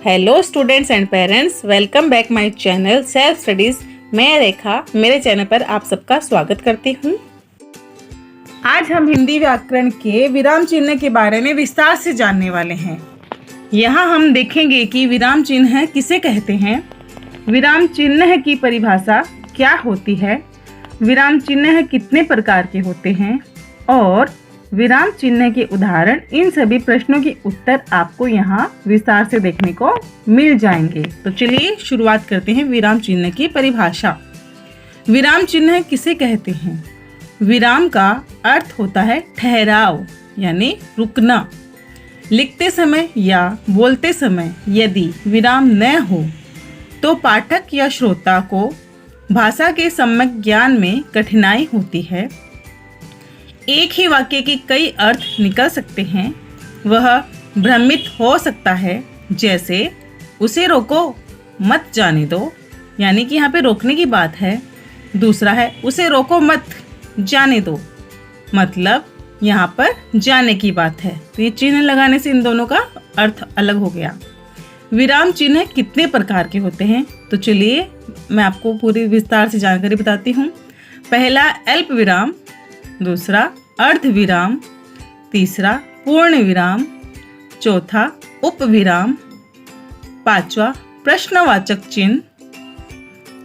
Hello students and parents, welcome back my channel self studies. मैं रेखा मेरे channel पर आप सबका स्वागत करती हूँ। आज हम हिंदी व्याकरण के विराम चिन्ह के बारे में विस्तार से जानने वाले हैं। यहाँ हम देखेंगे कि विराम चिन्ह किसे कहते हैं, विराम चिन्ह की परिभाषा क्या होती है, विराम चिन्ह कितने प्रकार के होते हैं और विराम चिन्ह के उदाहरण। इन सभी प्रश्नों के उत्तर आपको यहाँ विस्तार से देखने को मिल जाएंगे। तो चलिए शुरुआत करते हैं विराम चिन्ह की परिभाषा। विराम चिन्ह किसे कहते हैं? विराम का अर्थ होता है ठहराव यानी रुकना। लिखते समय या बोलते समय यदि विराम न हो तो पाठक या श्रोता को भाषा के सम्यक ज्ञान में कठिनाई होती है। एक ही वाक्य के कई अर्थ निकल सकते हैं, वह भ्रमित हो सकता है। जैसे उसे रोको मत जाने दो, यानी कि यहाँ पे रोकने की बात है। दूसरा है उसे रोको मत जाने दो, मतलब यहाँ पर जाने की बात है। तो ये चिन्ह लगाने से इन दोनों का अर्थ अलग हो गया। विराम चिन्ह कितने प्रकार के होते हैं, तो चलिए मैं आपको पूरी विस्तार से जानकारी बताती हूँ। पहला अल्प विराम, दूसरा अर्ध विराम, तीसरा पूर्ण विराम, चौथा उप विराम, पांचवा प्रश्नवाचक चिन्ह,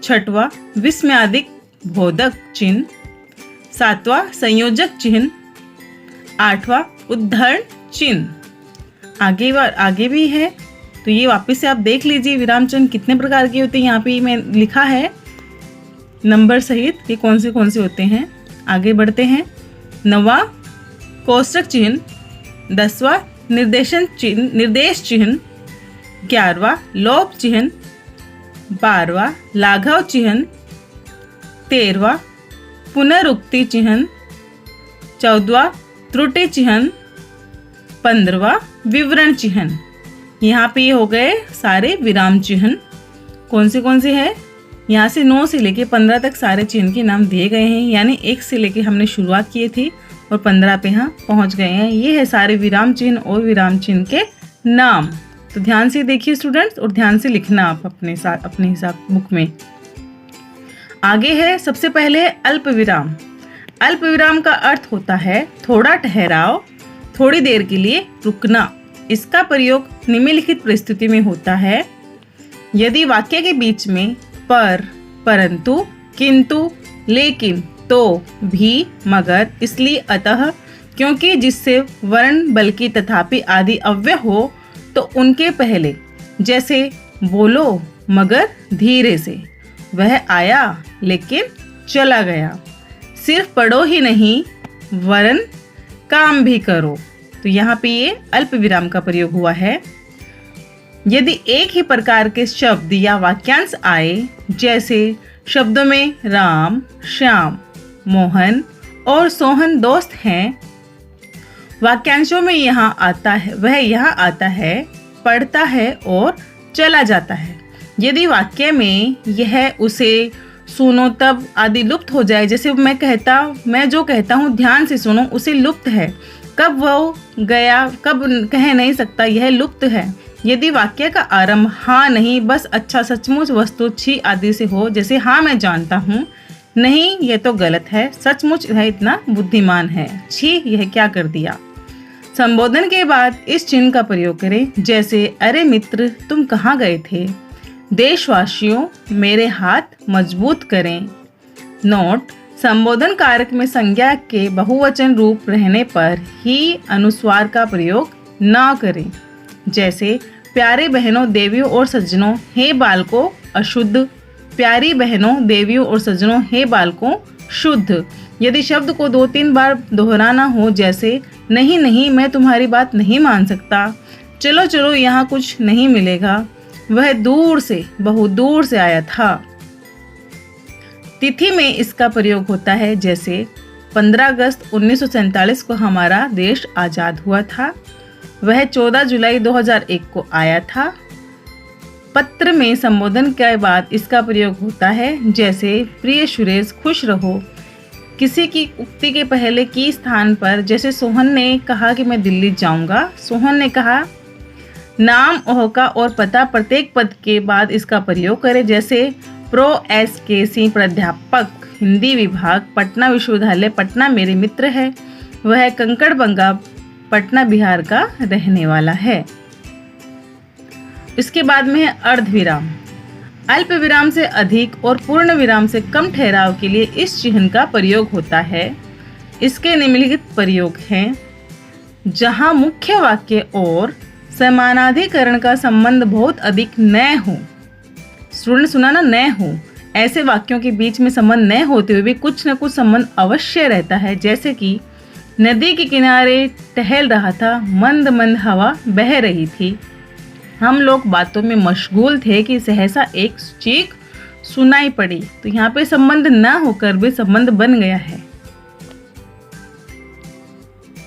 छठवां विस्मयादिक बोधक चिन्ह, सातवां संयोजक चिन्ह, आठवां उद्धरण चिन्ह। आगे भी है, तो ये वापस से आप देख लीजिए विराम चिन्ह कितने प्रकार के होते हैं। यहाँ पे मैं लिखा है नंबर सहित कि कौन से होते हैं। आगे बढ़ते हैं। 9वां कोष्ठक चिन्ह, 10वां निर्देश चिन्ह, 11वां लोप चिन्ह, 12वां लाघव चिन्ह, 13वां पुनरुक्ति चिन्ह, 14वां त्रुटि चिन्ह, 15वां विवरण चिन्ह। यहाँ पे हो गए सारे विराम चिन्ह। कौन से है? यहाँ से 9 से लेके 15 तक सारे चिन्ह के नाम दिए गए हैं, यानी 1 से लेके हमने शुरुआत की थी और 15 पे यहाँ पहुँच गए हैं। ये है सारे विराम चिन्ह और विराम चिन्ह के नाम। तो ध्यान से देखिए स्टूडेंट्स और ध्यान से लिखना आप अपने हिसाब बुक में। आगे है सबसे पहले अल्प विराम। अल्प विराम का अर्थ होता है थोड़ा ठहराव, थोड़ी देर के लिए रुकना। इसका प्रयोग निम्नलिखित परिस्थिति में होता है। यदि वाक्य के बीच में पर, परंतु, किंतु, लेकिन, तो, भी, मगर, इसलिए, अतः, क्योंकि, जिससे, वर्ण, बल्कि, तथापि आदि अव्यय हो तो उनके पहले, जैसे बोलो मगर धीरे से, वह आया लेकिन चला गया, सिर्फ पढ़ो ही नहीं वरन काम भी करो। तो यहाँ पे ये अल्प विराम का प्रयोग हुआ है। यदि एक ही प्रकार के शब्द या वाक्यांश आए, जैसे शब्दों में राम, श्याम, मोहन और सोहन दोस्त हैं, वाक्यांशों में वह यहाँ आता है, पढ़ता है और चला जाता है। यदि वाक्य में यह उसे सुनो तब आदि लुप्त हो जाए, जैसे मैं जो कहता हूँ ध्यान से सुनो, उसे लुप्त है, कब वो गया कब कह नहीं सकता, यह लुप्त है। यदि वाक्य का आरंभ हाँ नहीं बस अच्छा सचमुच वस्तु छी आदि से हो, जैसे हाँ मैं जानता हूँ, नहीं यह तो गलत है, सचमुच यह इतना बुद्धिमान है, छी यह क्या कर दिया। संबोधन के बाद इस चिन्ह का प्रयोग करें, जैसे अरे मित्र तुम कहाँ गए थे, देशवासियों मेरे हाथ मजबूत करें। नोट: संबोधन कारक में संज्ञा के बहुवचन रूप रहने पर ही अनुस्वार का प्रयोग ना करें। जैसे प्यारे बहनों देवियों और सज्जनों हे बालकों अशुद्ध, प्यारी बहनों देवियों और सज्जनों हे बालकों शुद्ध। यदि शब्द को 2-3 बार दोहराना हो, जैसे नहीं नहीं मैं तुम्हारी बात नहीं मान सकता, चलो चलो यहाँ कुछ नहीं मिलेगा, वह बहुत दूर से आया था। तिथि में इसका प्रयोग होता है, जैसे 15 अगस्त 1947 को हमारा देश आज़ाद हुआ था, वह 14 जुलाई 2001 को आया था। पत्र में संबोधन के बाद इसका प्रयोग होता है, जैसे प्रिय सुरेश खुश रहो। किसी की उक्ति के पहले की स्थान पर, जैसे सोहन ने कहा कि मैं दिल्ली जाऊंगा, सोहन ने कहा नाम, ओहका और पता प्रत्येक पद के बाद इसका प्रयोग करें। जैसे प्रो एस के सिंह, प्राध्यापक, हिंदी विभाग, पटना विश्वविद्यालय, पटना मेरे मित्र है, वह कंकड़बंगा, पटना बिहार का रहने वाला है। इसके बाद में है अर्धविराम। अल्प विराम से अधिक और पूर्ण विराम से कम ठहराव के लिए इस चिन्ह का प्रयोग होता है। इसके निम्नलिखित प्रयोग हैं। जहां मुख्य वाक्य और समानाधिकरण का संबंध बहुत अधिक न हो, स्टूडेंट सुना ना, न हो, ऐसे वाक्यों के बीच में संबंध न होते हुए भी कुछ न कुछ संबंध अवश्य रहता है। जैसे कि नदी के किनारे टहल रहा था, मंद मंद हवा बह रही थी, हम लोग बातों में मशगूल थे कि सहसा एक चीख सुनाई पड़ी। तो यहाँ पे संबंध न होकर भी संबंध बन गया है।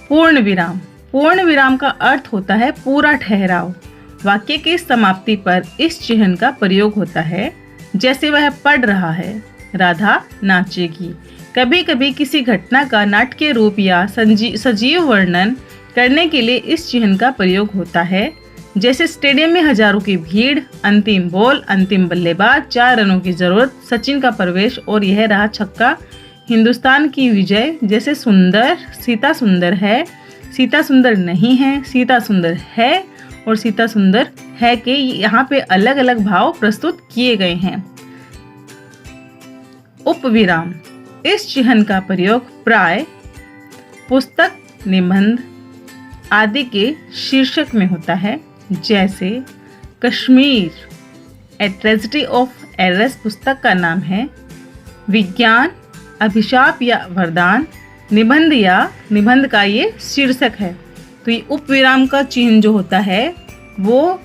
पूर्ण विराम। पूर्ण विराम का अर्थ होता है पूरा ठहराव। वाक्य की समाप्ति पर इस चिन्ह का प्रयोग होता है। जैसे वह पढ़ रहा है, राधा नाचेगी। कभी कभी किसी घटना का नाटकीय रूप या सजीव वर्णन करने के लिए इस चिन्ह का प्रयोग होता है। जैसे स्टेडियम में हजारों की भीड़, अंतिम बॉल, अंतिम बल्लेबाज, 4 रनों की जरूरत, सचिन का प्रवेश और यह रहा छक्का, हिंदुस्तान की विजय। जैसे सुंदर, सीता सुंदर है, सीता सुंदर नहीं है, सीता सुंदर है और सीता सुंदर है के यहाँ पे अलग अलग भाव प्रस्तुत किए गए हैं। उपविराम। इस चिन्ह का प्रयोग प्राय पुस्तक, निबंध आदि के शीर्षक में होता है। जैसे Kashmir, a tragedy of Eris पुस्तक का नाम है। विज्ञान, अभिशाप या वरदान, निबंध या निबंध का ये शीर्षक है। तो ये उपविराम का चिन्ह जो होता है वो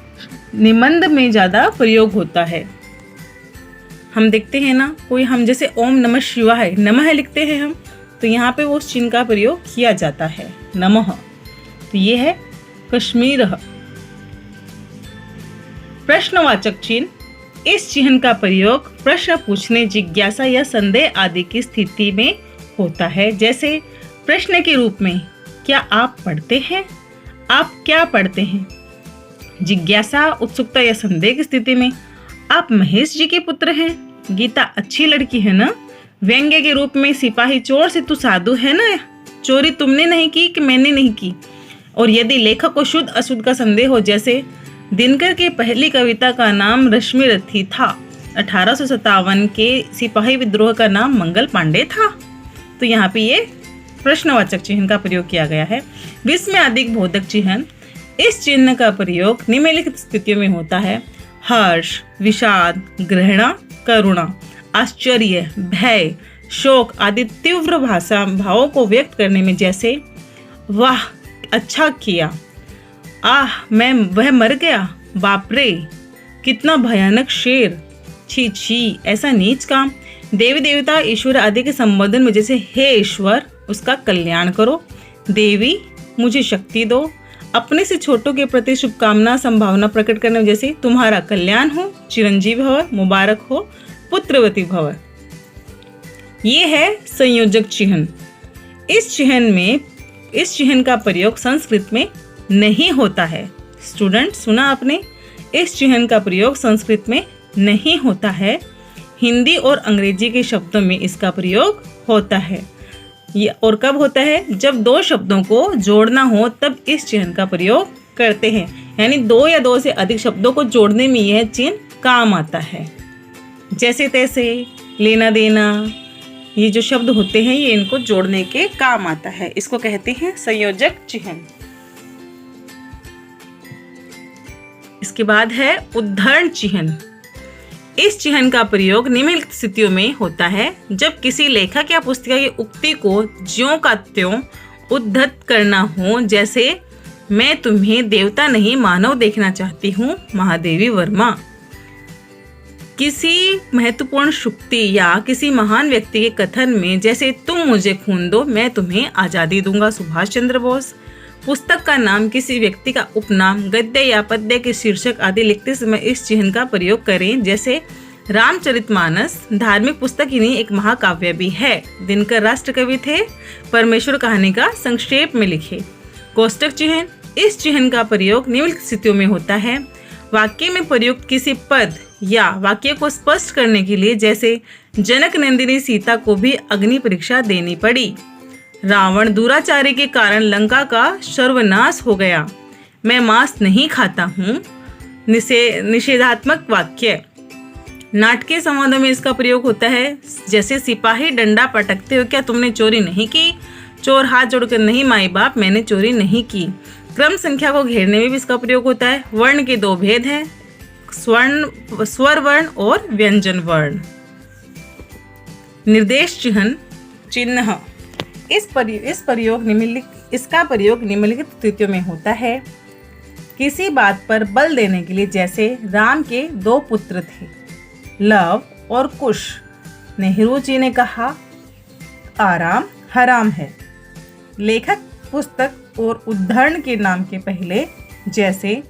निबंध में ज़्यादा प्रयोग होता है। हम देखते हैं ना, कोई हम जैसे ओम नमः शिवाय, नमः लिखते हैं हम, तो यहाँ पे वो चिन्ह का प्रयोग किया जाता है, नमः। तो ये है कश्मीर। प्रश्नवाचक चिन्ह। इस चिन्ह का प्रयोग प्रश्न पूछने, जिज्ञासा या संदेह आदि की स्थिति में होता है। जैसे प्रश्न के रूप में, क्या आप पढ़ते हैं? आप क्या पढ़ते हैं? जिज्ञासा, उत्सुकता या संदेह की स्थिति में, आप महेश जी के पुत्र हैं? गीता अच्छी लड़की है ना? व्यंग्य के रूप में, सिपाही चोर से तू साधु है ना? चोरी तुमने नहीं की कि मैंने नहीं की? और यदि लेखक को शुद्ध अशुद्ध का संदेह हो, जैसे दिनकर की पहली कविता का नाम रश्मिरथी था, 1857 के सिपाही विद्रोह का नाम मंगल पांडे था। तो यहाँ पे ये प्रश्नवाचक चिन्ह का प्रयोग किया गया है। 20 में अधिक बोधक चिन्ह। इस चिन्ह का प्रयोग निम्नलिखित स्थितियों में होता है। हर्ष, विषाद, घृणा, करुणा, आश्चर्य, भय, शोक आदि तीव्र भाषा भावों को व्यक्त करने में। जैसे वाह अच्छा किया, आह वह मर गया, बाप रे कितना भयानक शेर, छी छी ऐसा नीच काम। देवी देवता, ईश्वर आदि के संबोधन में, जैसे हे ईश्वर उसका कल्याण करो, देवी मुझे शक्ति दो। अपने से छोटों के प्रति शुभकामना संभावना प्रकट करने में, जैसे तुम्हारा कल्याण हो, चिरंजीव भव, मुबारक हो, पुत्रवती भव। ये है संयोजक चिन्ह। इस चिन्ह का प्रयोग संस्कृत में नहीं होता है। स्टूडेंट सुना आपने, इस चिन्ह का प्रयोग संस्कृत में नहीं होता है। हिंदी और अंग्रेजी के शब्दों में इसका प्रयोग होता है। ये और कब होता है? जब 2 शब्दों को जोड़ना हो तब इस चिन्ह का प्रयोग करते हैं। यानी 2 या 2 से अधिक शब्दों को जोड़ने में यह चिन्ह काम आता है। जैसे तैसे, लेना देना, ये जो शब्द होते हैं ये इनको जोड़ने के काम आता है। इसको कहते हैं संयोजक चिन्ह। इसके बाद है उद्धरण चिन्ह। इस चिन्ह का प्रयोग निम्नलिखित स्थितियों में होता है। जब किसी लेखक या पुस्तिका की उक्ति को ज्यों का त्यों उद्धत करना हो, जैसे मैं तुम्हें देवता नहीं मानव देखना चाहती हूँ, महादेवी वर्मा। किसी महत्वपूर्ण शुक्ति या किसी महान व्यक्ति के कथन में, जैसे तुम मुझे खून दो मैं तुम्हें आज़ादी दूंगा, सुभाष चंद्र बोस। पुस्तक का नाम, किसी व्यक्ति का उपनाम, गद्य या पद्य के शीर्षक आदि लिखते समय इस चिन्ह का प्रयोग करें। जैसे रामचरितमानस धार्मिक पुस्तक ही नहीं एक महाकाव्य भी है। दिनकर राष्ट्रकवि थे, परमेश्वर कहानी का संक्षेप में लिखे। कोष्टक चिन्ह, इस चिन्ह का प्रयोग निम्नलिखित स्थितियों में होता है। वाक्य में प्रयुक्त किसी पद या वाक्य को स्पष्ट करने के लिए, जैसे जनक नंदिनी सीता को भी अग्नि परीक्षा देनी पड़ी। रावण दुराचारी के कारण लंका का सर्वनाश हो गया। मैं मांस नहीं खाता हूँ। निषेधात्मक वाक्य। नाटकीय संवादों में इसका प्रयोग होता है, जैसे सिपाही डंडा पटकते हुए, क्या तुमने चोरी नहीं की? चोर हाथ जोड़कर, नहीं माई बाप, मैंने चोरी नहीं की। क्रम संख्या को घेरने में भी इसका प्रयोग होता है। वर्ण के दो भेद हैं, स्वर वर्ण और व्यंजन वर्ण। निर्देश चिन्ह। इसका प्रयोग निम्नलिखित स्थितियों में होता है। किसी बात पर बल देने के लिए, जैसे राम के 2 पुत्र थे, लव और कुश। नेहरू जी ने कहा, आराम हराम है। लेखक पुस्तक और उद्धरण के नाम के पहले, जैसे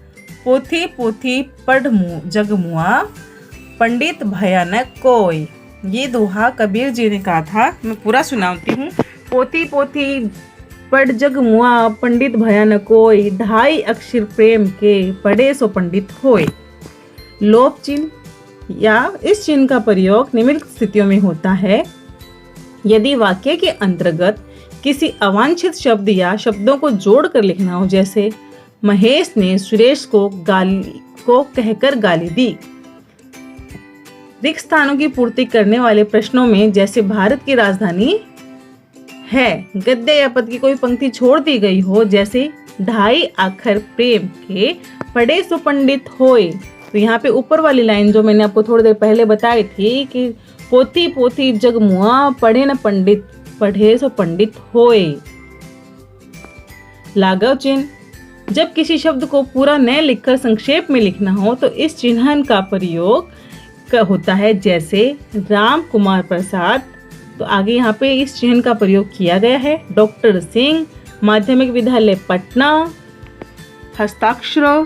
पोथी पोथी पढ़ जग मुआ, पंडित भयानक कोई। ये दोहा कबीर जी ने कहा था। मैं पूरा सुनाती हूँ। पोथी पोथी पढ़ जग मुआ, पंडित भयानक कोई, 2.5 अक्षर प्रेम के, पढ़े सो पंडित होए। लोप चिन्ह या इस चिन्ह का प्रयोग निम्नलिखित स्थितियों में होता है। यदि वाक्य के अंतर्गत किसी अवांछित शब्द या शब्दों को जोड़कर लिखना हो, जैसे महेश ने सुरेश को कहकर गाली दी। रिक्त स्थानों की पूर्ति करने वाले प्रश्नों में, जैसे भारत की राजधानी है, गद्य या पद की कोई पंक्ति छोड़ दी गई हो, जैसे 2.5 अक्षर प्रेम के, पढ़े सो पंडित होए। तो यहाँ पे ऊपर वाली लाइन जो मैंने आपको थोड़ी देर पहले बताई थी कि पोथी पोथी जग मुआ, पढ़े न पंडित, पढ़े सो पंडित होए। लाघव चिन्ह। जब किसी शब्द को पूरा न लिखकर संक्षेप में लिखना हो तो इस चिन्ह का प्रयोग होता है, जैसे राम कुमार प्रसाद। तो आगे यहाँ पे इस चिन्ह का प्रयोग किया गया है। डॉक्टर सिंह, माध्यमिक विद्यालय पटना। हस्ताक्षर,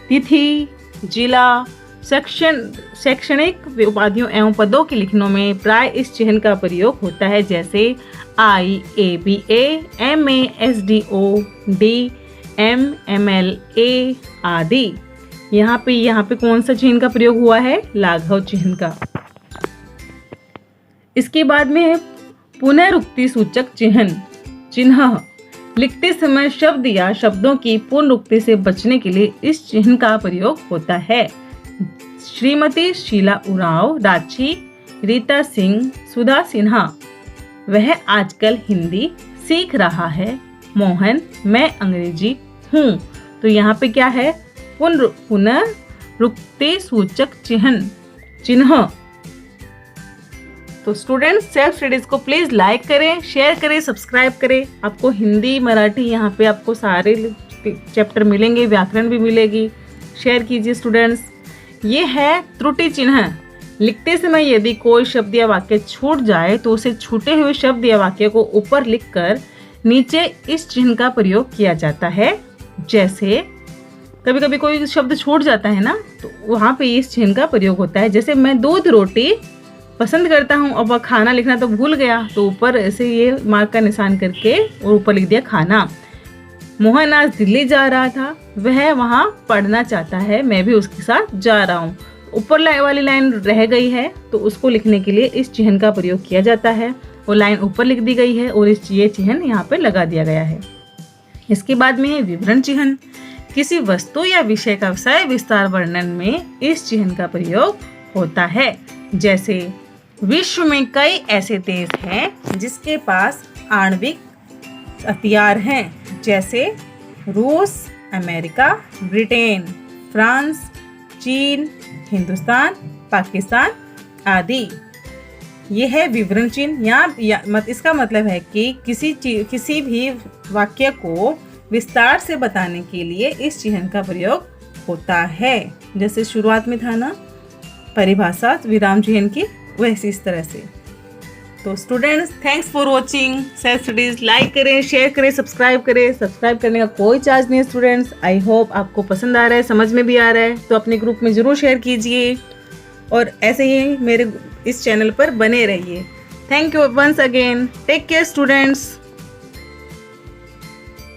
तिथि, जिला, शैक्षणिक उपाधियों एवं पदों के लिखनों में प्राय इस चिन्ह का प्रयोग होता है, जैसे IABA, MA, SDO, DM, MLA आदि। यहाँ पे कौन सा चिन्ह का प्रयोग हुआ है? लाघव चिन्ह का। इसके बाद में पुनरुक्ति सूचक चिन्ह। लिखते समय शब्द या शब्दों की पुनरुक्ति से बचने के लिए इस चिन्ह का प्रयोग होता है। श्रीमती शीला उरांव, रांची, रीता सिंह, सुधा सिन्हा। वह आजकल हिंदी सीख रहा है। मोहन, मैं अंग्रेजी हूँ। तो यहाँ पे क्या है? पुनरुक्ति सूचक चिन्ह। तो स्टूडेंट्स, सेल्फ स्टडीज को प्लीज लाइक करें, शेयर करें, सब्सक्राइब करें। आपको हिंदी, मराठी यहाँ पे आपको सारे चैप्टर मिलेंगे, व्याकरण भी मिलेगी। शेयर कीजिए स्टूडेंट्स। ये है त्रुटि चिन्ह। लिखते समय यदि कोई शब्द या वाक्य छूट जाए तो उसे छूटे हुए शब्द या वाक्य को ऊपर लिखकर नीचे इस चिन्ह का प्रयोग किया जाता है। जैसे कभी कभी कोई शब्द छूट जाता है ना, तो वहाँ पे इस चिन्ह का प्रयोग होता है। जैसे मैं दूध रोटी पसंद करता हूँ, अब खाना लिखना तो भूल गया, तो ऊपर ऐसे ये मार्क का निशान करके और ऊपर लिख दिया खाना। मोहन आज दिल्ली जा रहा था, वह वहाँ पढ़ना चाहता है, मैं भी उसके साथ जा रहा हूँ। ऊपर वाली लाइन रह गई है तो उसको लिखने के लिए इस चिन्ह का प्रयोग किया जाता है। वो लाइन ऊपर लिख दी गई है और ये चिन्ह यहाँ पे लगा दिया गया है। इसके बाद में है विवरण चिन्ह। किसी वस्तु या विषय का विषय विस्तार वर्णन में इस चिन्ह का प्रयोग होता है। जैसे विश्व में कई ऐसे देश हैं जिसके पास आणविक हथियार हैं, जैसे रूस, अमेरिका, ब्रिटेन, फ्रांस, चीन, हिंदुस्तान, पाकिस्तान आदि। यह है विवरण चिन्ह। इसका मतलब है कि किसी भी वाक्य को विस्तार से बताने के लिए इस चिन्ह का प्रयोग होता है। जैसे शुरुआत में था ना परिभाषा विराम चिन्ह की, वैसे इस तरह से। तो students, thanks for watching self studies. Like करें, शेयर करें, सब्सक्राइब करें। सब्सक्राइब करने का कोई चार्ज नहीं है स्टूडेंट्स। आई होप आपको पसंद आ रहा है, समझ में भी आ रहा है, तो अपने ग्रुप में ज़रूर शेयर कीजिए और ऐसे ही मेरे इस चैनल पर बने रहिए। Thank you once again. Take care students.